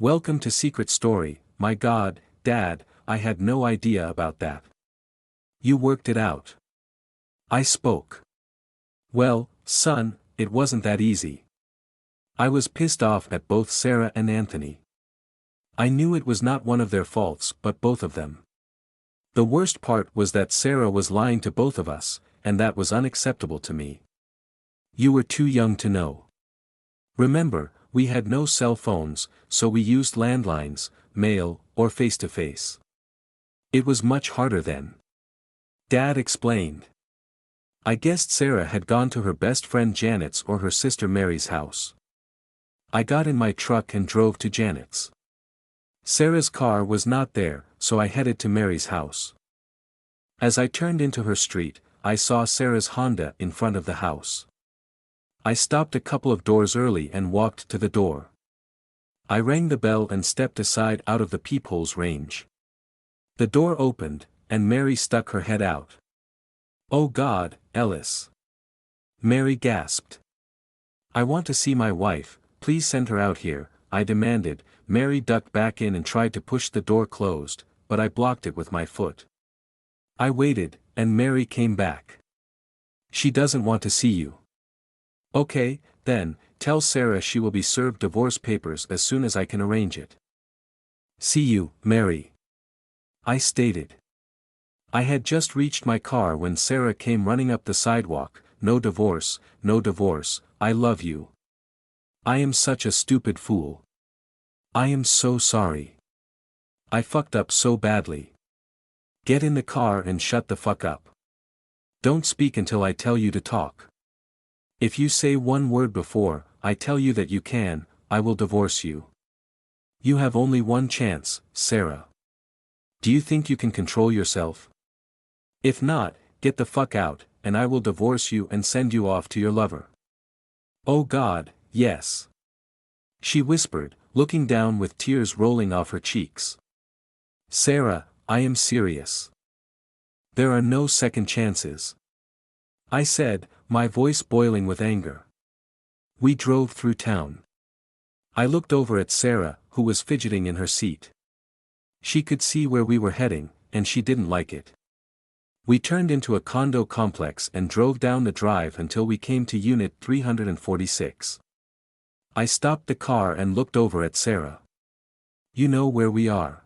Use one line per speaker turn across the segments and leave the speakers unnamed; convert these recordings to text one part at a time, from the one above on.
Welcome to Secret Story. My God, Dad, I had no idea about that. You worked it out. I spoke. Well, son, it wasn't that easy. I was pissed off at both Sarah and Anthony. I knew it was not one of their faults but both of them. The worst part was that Sarah was lying to both of us, and that was unacceptable to me. You were too young to know. Remember, we had no cell phones, so we used landlines, mail, or face-to-face. It was much harder then. Dad explained. I guessed Sarah had gone to her best friend Janet's or her sister Mary's house. I got in my truck and drove to Janet's. Sarah's car was not there, so I headed to Mary's house. As I turned into her street, I saw Sarah's Honda in front of the house. I stopped a couple of doors early and walked to the door. I rang the bell and stepped aside out of the peephole's range. The door opened, and Mary stuck her head out. "Oh God, Ellis!" Mary gasped. "I want to see my wife, please send her out here," I demanded. Mary ducked back in and tried to push the door closed, but I blocked it with my foot. I waited, and Mary came back. "She doesn't want to see you." "Okay, then, tell Sarah she will be served divorce papers as soon as I can arrange it." "See you, Mary," I stated. I had just reached my car when Sarah came running up the sidewalk. "No divorce, I love you. I am such a stupid fool. I am so sorry. I fucked up so badly. Get in the car and shut the fuck up. Don't speak until I tell you to talk. If you say one word before I tell you that you can, I will divorce you. You have only one chance, Sarah. Do you think you can control yourself? If not, get the fuck out, and I will divorce you and send you off to your lover." "Oh God, yes," she whispered, looking down with tears rolling off her cheeks. "Sarah, I am serious. There are no second chances," I said, my voice boiling with anger. We drove through town. I looked over at Sarah, who was fidgeting in her seat. She could see where we were heading, and she didn't like it. We turned into a condo complex and drove down the drive until we came to Unit 346. I stopped the car and looked over at Sarah. "You know where we are.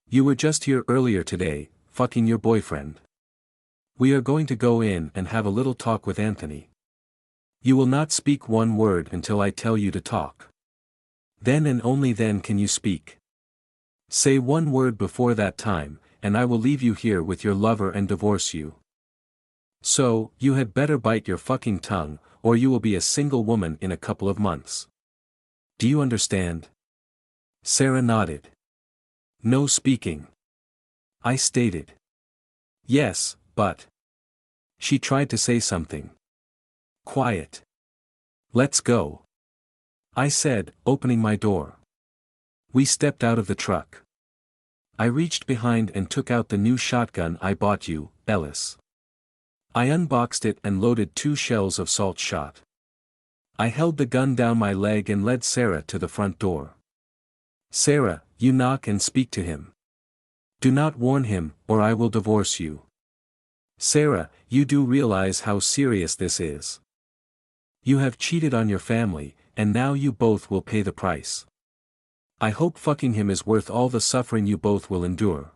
You were just here earlier today, fucking your boyfriend. We are going to go in and have a little talk with Anthony. You will not speak one word until I tell you to talk. Then and only then can you speak. Say one word before that time, and I will leave you here with your lover and divorce you. So, you had better bite your fucking tongue, or you will be a single woman in a couple of months. Do you understand?" Sarah nodded. "No speaking," I stated. "Yes, but..." She tried to say something. "Quiet. Let's go," I said, opening my door. We stepped out of the truck. I reached behind and took out the new shotgun I bought you, Ellis. I unboxed it and loaded 2 shells of salt shot. I held the gun down my leg and led Sarah to the front door. "Sarah, you knock and speak to him. Do not warn him, or I will divorce you. Sarah, you do realize how serious this is. You have cheated on your family, and now you both will pay the price. I hope fucking him is worth all the suffering you both will endure."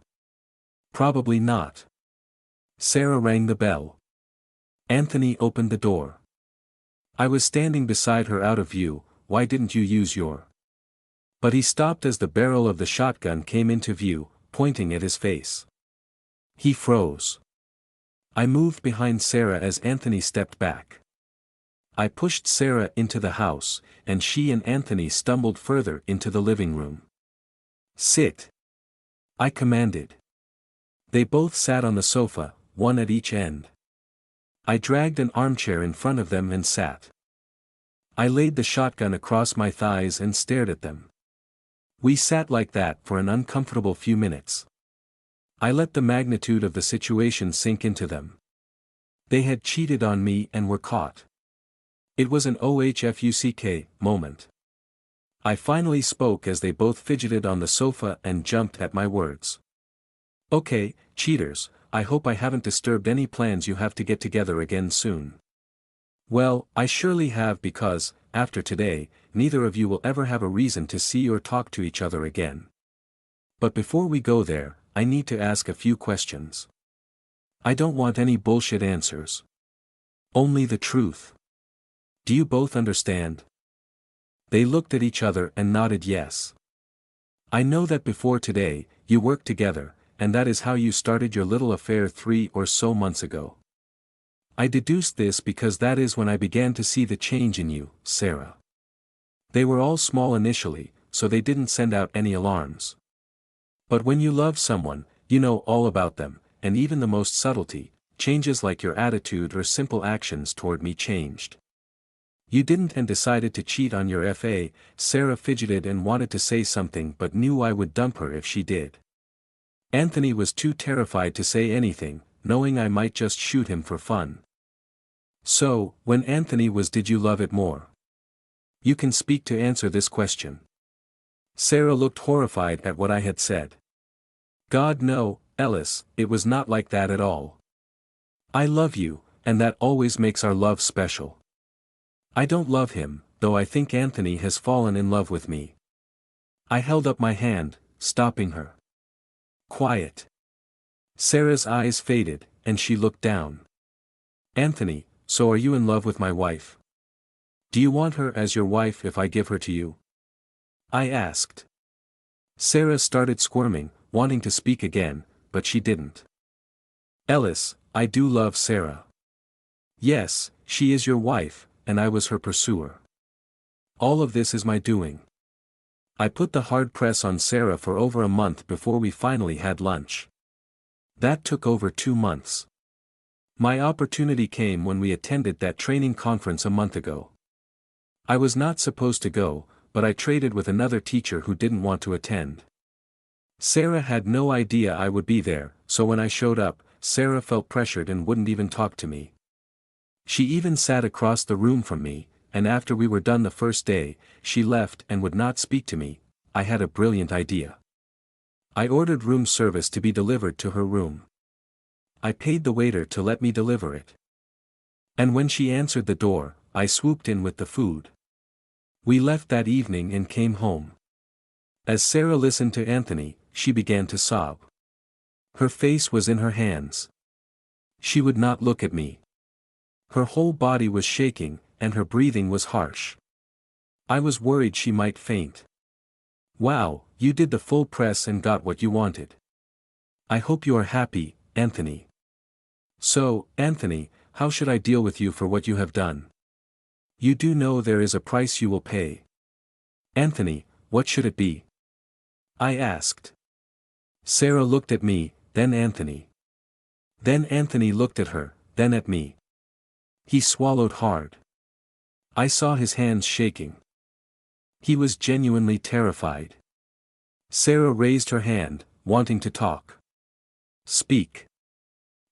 "Probably not." Sarah rang the bell. Anthony opened the door. I was standing beside her out of view. "Why didn't you use your..." But he stopped as the barrel of the shotgun came into view, pointing at his face. He froze. I moved behind Sarah as Anthony stepped back. I pushed Sarah into the house, and she and Anthony stumbled further into the living room. "Sit," I commanded. They both sat on the sofa, one at each end. I dragged an armchair in front of them and sat. I laid the shotgun across my thighs and stared at them. We sat like that for an uncomfortable few minutes. I let the magnitude of the situation sink into them. They had cheated on me and were caught. It was an OHFUCK moment. I finally spoke as they both fidgeted on the sofa and jumped at my words. Okay, cheaters, I hope I haven't disturbed any plans you have to get together again soon. Well, I surely have because, after today, neither of you will ever have a reason to see or talk to each other again. But before we go there, I need to ask a few questions. I don't want any bullshit answers. Only the truth. Do you both understand? They looked at each other and nodded yes. I know that before today, you worked together, and that is how you started your little affair 3 or so months ago. I deduced this because that is when I began to see the change in you, Sarah. They were all small initially, so they didn't send out any alarms. But when you love someone, you know all about them, and even the most subtlety, changes like your attitude or simple actions toward me changed. You didn't and decided to cheat on your FA. Sarah fidgeted and wanted to say something but knew I would dump her if she did. Anthony was too terrified to say anything, knowing I might just shoot him for fun. So, when Anthony was, did you love it more? You can speak to answer this question. Sarah looked horrified at what I had said. God no, Ellis, it was not like that at all. I love you, and that always makes our love special. I don't love him, though I think Anthony has fallen in love with me. I held up my hand, stopping her. Quiet. Sarah's eyes faded, and she looked down. Anthony, so are you in love with my wife? Do you want her as your wife if I give her to you? I asked. Sarah started squirming, wanting to speak again, but she didn't. Ellis, I do love Sarah. Yes, she is your wife, and I was her pursuer. All of this is my doing. I put the hard press on Sarah for over a month before we finally had lunch. That took over 2 months. My opportunity came when we attended that training conference a month ago. I was not supposed to go, but I traded with another teacher who didn't want to attend. Sarah had no idea I would be there, so when I showed up, Sarah felt pressured and wouldn't even talk to me. She even sat across the room from me, and after we were done the first day, she left and would not speak to me. I had a brilliant idea. I ordered room service to be delivered to her room. I paid the waiter to let me deliver it. And when she answered the door, I swooped in with the food. We left that evening and came home. As Sarah listened to Anthony, she began to sob. Her face was in her hands. She would not look at me. Her whole body was shaking, and her breathing was harsh. I was worried she might faint. Wow, you did the full press and got what you wanted. I hope you are happy, Anthony. So, Anthony, how should I deal with you for what you have done? You do know there is a price you will pay. Anthony, what should it be? I asked. Sarah looked at me, then Anthony. Then Anthony looked at her, then at me. He swallowed hard. I saw his hands shaking. He was genuinely terrified. Sarah raised her hand, wanting to talk. Speak.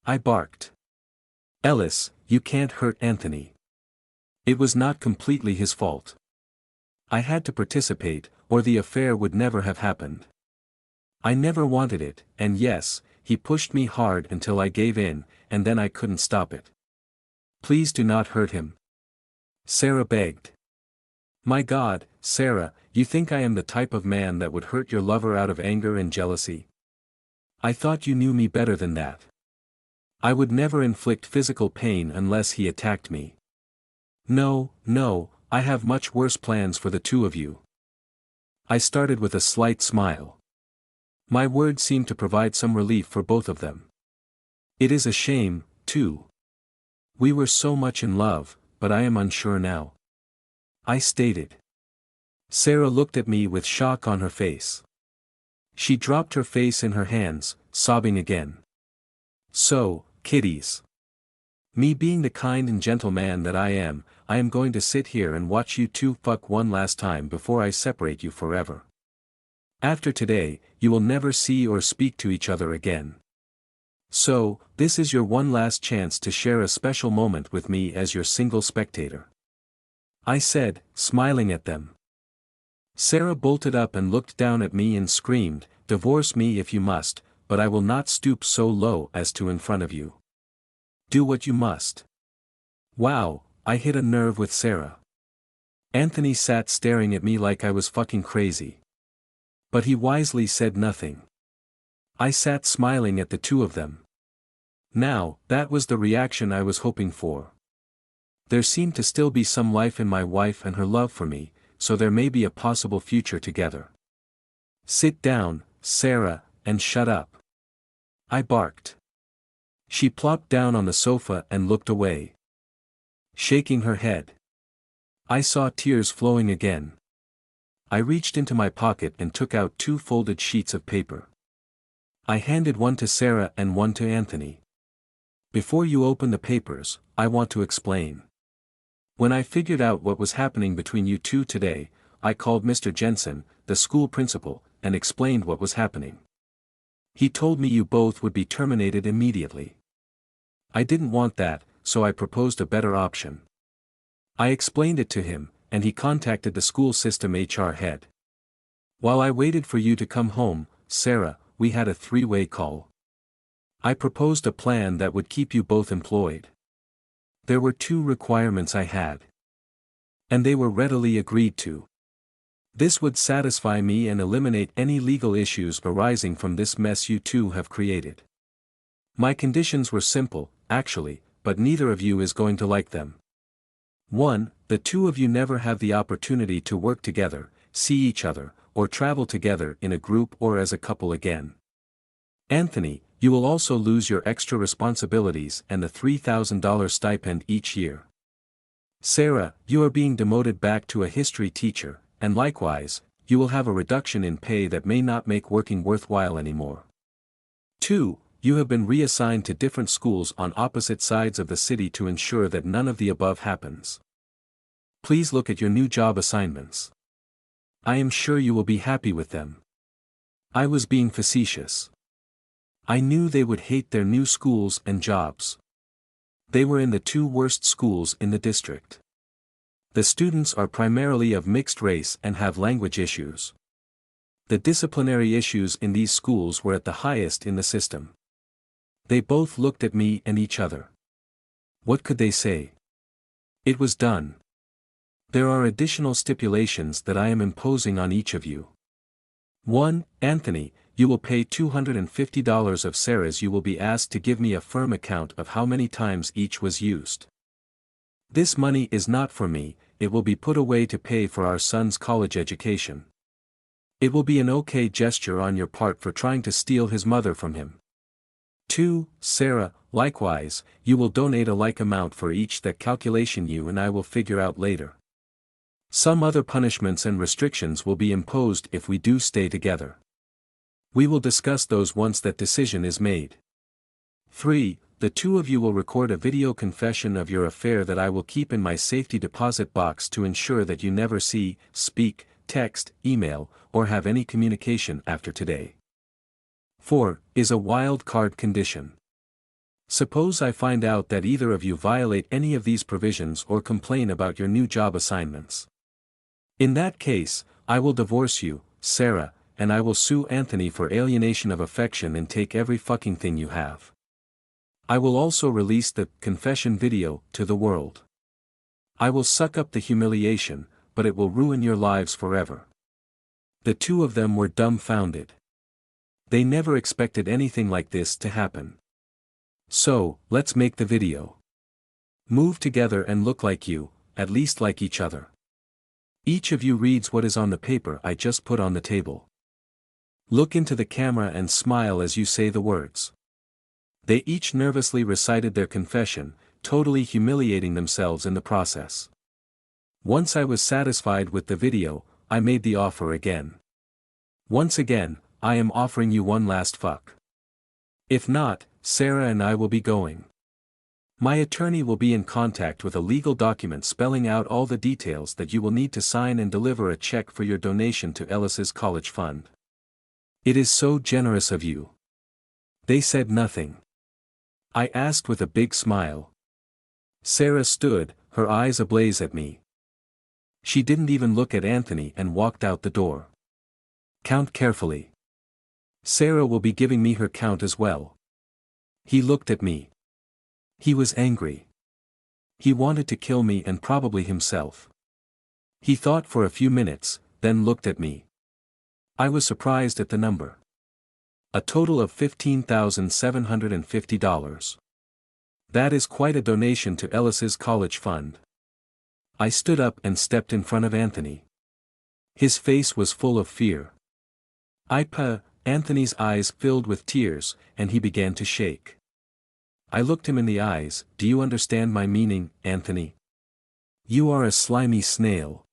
I barked. Ellis, you can't hurt Anthony. It was not completely his fault. I had to participate, or the affair would never have happened. I never wanted it, and yes, he pushed me hard until I gave in, and then I couldn't stop it. Please do not hurt him. Sarah begged. My God, Sarah, you think I am the type of man that would hurt your lover out of anger and jealousy? I thought you knew me better than that. I would never inflict physical pain unless he attacked me. No, no, I have much worse plans for the two of you. I started with a slight smile. My words seemed to provide some relief for both of them. It is a shame, too. We were so much in love, but I am unsure now. I stated. Sarah looked at me with shock on her face. She dropped her face in her hands, sobbing again. So, kiddies. Me being the kind and gentle man that I am going to sit here and watch you two fuck one last time before I separate you forever. After today, you will never see or speak to each other again. So, this is your one last chance to share a special moment with me as your single spectator. I said, smiling at them. Sarah bolted up and looked down at me and screamed, "Divorce me if you must, but I will not stoop so low as to in front of you. Do what you must." Wow, I hit a nerve with Sarah. Anthony sat staring at me like I was fucking crazy. But he wisely said nothing. I sat smiling at the two of them. Now, that was the reaction I was hoping for. There seemed to still be some life in my wife and her love for me, so there may be a possible future together. "Sit down, Sarah, and shut up," I barked. She plopped down on the sofa and looked away, shaking her head. I saw tears flowing again. I reached into my pocket and took out 2 folded sheets of paper. I handed one to Sarah and one to Anthony. "Before you open the papers, I want to explain. When I figured out what was happening between you two today, I called Mr. Jensen, the school principal, and explained what was happening. He told me you both would be terminated immediately. I didn't want that, so I proposed a better option. I explained it to him, and he contacted the school system HR head. While I waited for you to come home, Sarah, we had a 3-way call. I proposed a plan that would keep you both employed. There were 2 requirements I had. And they were readily agreed to. This would satisfy me and eliminate any legal issues arising from this mess you two have created. My conditions were simple, actually, but neither of you is going to like them. 1. The 2 of you never have the opportunity to work together, see each other, or travel together in a group or as a couple again. Anthony, you will also lose your extra responsibilities and the $3,000 stipend each year. Sarah, you are being demoted back to a history teacher, and likewise, you will have a reduction in pay that may not make working worthwhile anymore. 2. You have been reassigned to different schools on opposite sides of the city to ensure that none of the above happens. Please look at your new job assignments. I am sure you will be happy with them. I was being facetious. I knew they would hate their new schools and jobs. They were in the 2 worst schools in the district. The students are primarily of mixed race and have language issues. The disciplinary issues in these schools were at the highest in the system. They both looked at me and each other. What could they say? It was done. There are additional stipulations that I am imposing on each of you. 1. Anthony, you will pay $250 of Sarah's. You will be asked to give me a firm account of how many times each was used. This money is not for me, it will be put away to pay for our son's college education. It will be an okay gesture on your part for trying to steal his mother from him. 2. Sarah, likewise, you will donate a like amount for each. That calculation you and I will figure out later. Some other punishments and restrictions will be imposed if we do stay together. We will discuss those once that decision is made. 3. The 2 of you will record a video confession of your affair that I will keep in my safety deposit box to ensure that you never see, speak, text, email, or have any communication after today. 4. Is a wild card condition. Suppose I find out that either of you violate any of these provisions or complain about your new job assignments. In that case, I will divorce you, Sarah, and I will sue Anthony for alienation of affection and take every fucking thing you have. I will also release the confession video to the world. I will suck up the humiliation, but it will ruin your lives forever. The 2 of them were dumbfounded. They never expected anything like this to happen. So, let's make the video. Move together and look like you, at least like each other. Each of you reads what is on the paper I just put on the table. Look into the camera and smile as you say the words. They each nervously recited their confession, totally humiliating themselves in the process. Once I was satisfied with the video, I made the offer again. Once again, I am offering you one last fuck. If not, Sarah and I will be going. My attorney will be in contact with a legal document spelling out all the details that you will need to sign and deliver a check for your donation to Ellis's college fund. It is so generous of you. They said nothing. I asked with a big smile. Sarah stood, her eyes ablaze at me. She didn't even look at Anthony and walked out the door. Count carefully. Sarah will be giving me her count as well. He looked at me. He was angry. He wanted to kill me and probably himself. He thought for a few minutes, then looked at me. I was surprised at the number. A total of $15,750. That is quite a donation to Ellis's college fund. I stood up and stepped in front of Anthony. His face was full of fear. Anthony's eyes filled with tears, and he began to shake. I looked him in the eyes. Do you understand my meaning, Anthony? You are a slimy snail.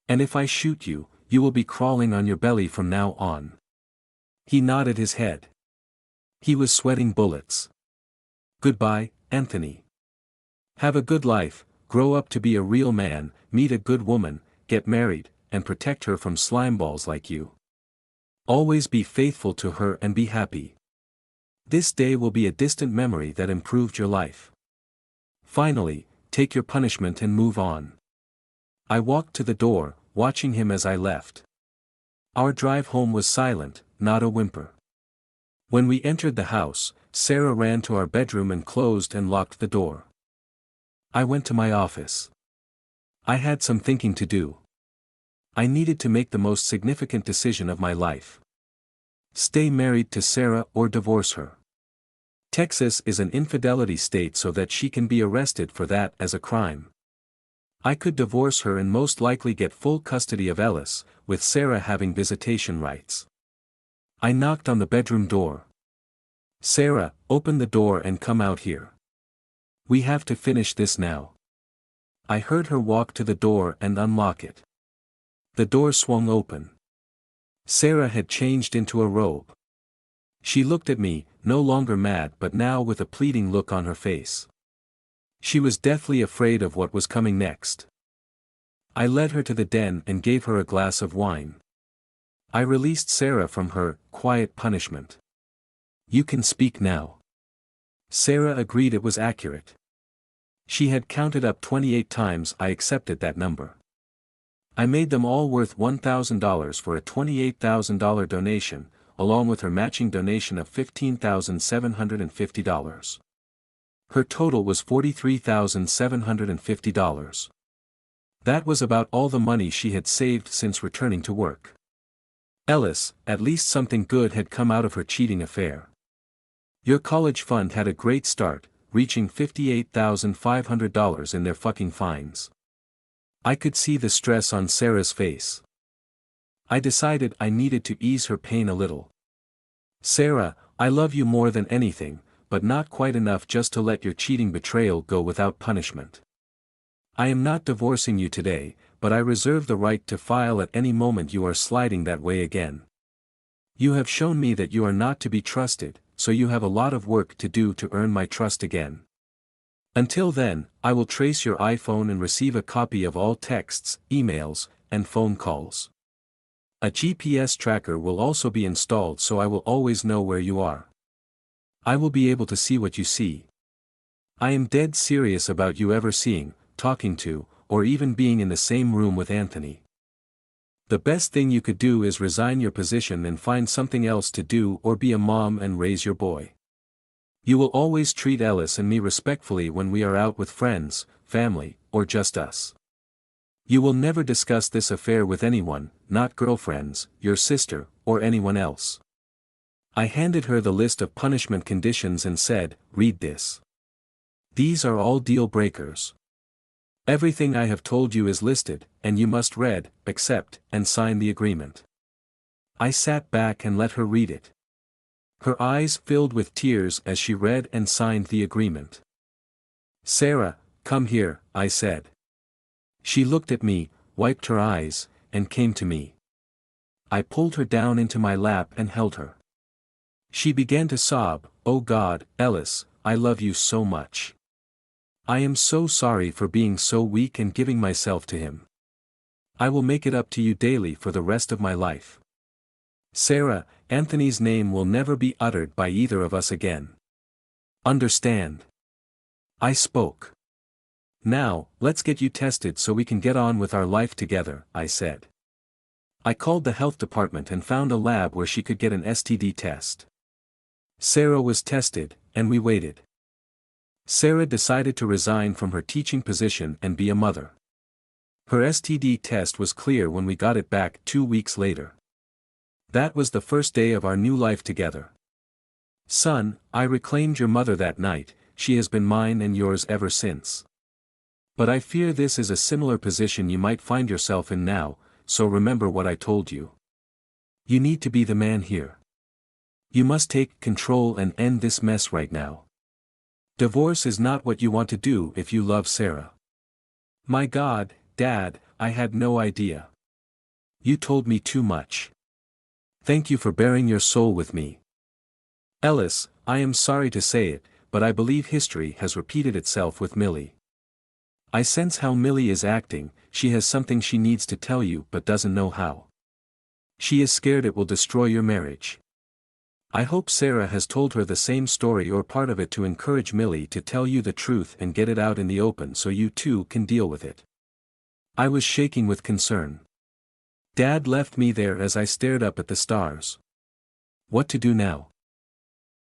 And if I shoot you, you will be crawling on your belly from now on. He nodded his head. He was sweating bullets. Goodbye, Anthony. Have a good life, grow up to be a real man, meet a good woman, get married, and protect her from slimeballs like you. Always be faithful to her and be happy. This day will be a distant memory that improved your life. Finally, take your punishment and move on. I walked to the door, watching him as I left. Our drive home was silent, not a whimper. When we entered the house, Sarah ran to our bedroom and closed and locked the door. I went to my office. I had some thinking to do. I needed to make the most significant decision of my life. Stay married to Sarah or divorce her. Texas is an infidelity state so that she can be arrested for that as a crime. I could divorce her and most likely get full custody of Ellis, with Sarah having visitation rights. I knocked on the bedroom door. Sarah, open the door and come out here. We have to finish this now. I heard her walk to the door and unlock it. The door swung open. Sarah had changed into a robe. She looked at me, no longer mad but now with a pleading look on her face. She was deathly afraid of what was coming next. I led her to the den and gave her a glass of wine. I released Sarah from her quiet punishment. You can speak now. Sarah agreed it was accurate. She had counted up 28 times. I accepted that number. I made them all worth $1,000 for a $28,000 donation, along with her matching donation of $15,750. Her total was $43,750. That was about all the money she had saved since returning to work. Ellis, at least something good had come out of her cheating affair. Your college fund had a great start, reaching $58,500 in their fucking fines. I could see the stress on Sarah's face. I decided I needed to ease her pain a little. Sarah, I love you more than anything, but not quite enough just to let your cheating betrayal go without punishment. I am not divorcing you today, but I reserve the right to file at any moment you are sliding that way again. You have shown me that you are not to be trusted, so you have a lot of work to do to earn my trust again. Until then, I will trace your iPhone and receive a copy of all texts, emails, and phone calls. A GPS tracker will also be installed so I will always know where you are. I will be able to see what you see. I am dead serious about you ever seeing, talking to, or even being in the same room with Anthony. The best thing you could do is resign your position and find something else to do or be a mom and raise your boy. You will always treat Ellis and me respectfully when we are out with friends, family, or just us. You will never discuss this affair with anyone, not girlfriends, your sister, or anyone else. I handed her the list of punishment conditions and said, read this. These are all deal breakers. Everything I have told you is listed, and you must read, accept, and sign the agreement. I sat back and let her read it. Her eyes filled with tears as she read and signed the agreement. Sarah, come here, I said. She looked at me, wiped her eyes, and came to me. I pulled her down into my lap and held her. She began to sob, "Oh God, Ellis, I love you so much. I am so sorry for being so weak and giving myself to him. I will make it up to you daily for the rest of my life. Sarah, Anthony's name will never be uttered by either of us again. Understand?" I spoke. Now, let's get you tested so we can get on with our life together, I said. I called the health department and found a lab where she could get an STD test. Sarah was tested, and we waited. Sarah decided to resign from her teaching position and be a mother. Her STD test was clear when we got it back 2 weeks later. That was the first day of our new life together. Son, I reclaimed your mother that night, she has been mine and yours ever since. But I fear this is a similar position you might find yourself in now, so remember what I told you. You need to be the man here. You must take control and end this mess right now. Divorce is not what you want to do if you love Sarah. My God, Dad, I had no idea. You told me too much. Thank you for bearing your soul with me. Ellis, I am sorry to say it, but I believe history has repeated itself with Millie. I sense how Millie is acting, she has something she needs to tell you but doesn't know how. She is scared it will destroy your marriage. I hope Sarah has told her the same story or part of it to encourage Millie to tell you the truth and get it out in the open so you two can deal with it. I was shaking with concern. Dad left me there as I stared up at the stars. What to do now?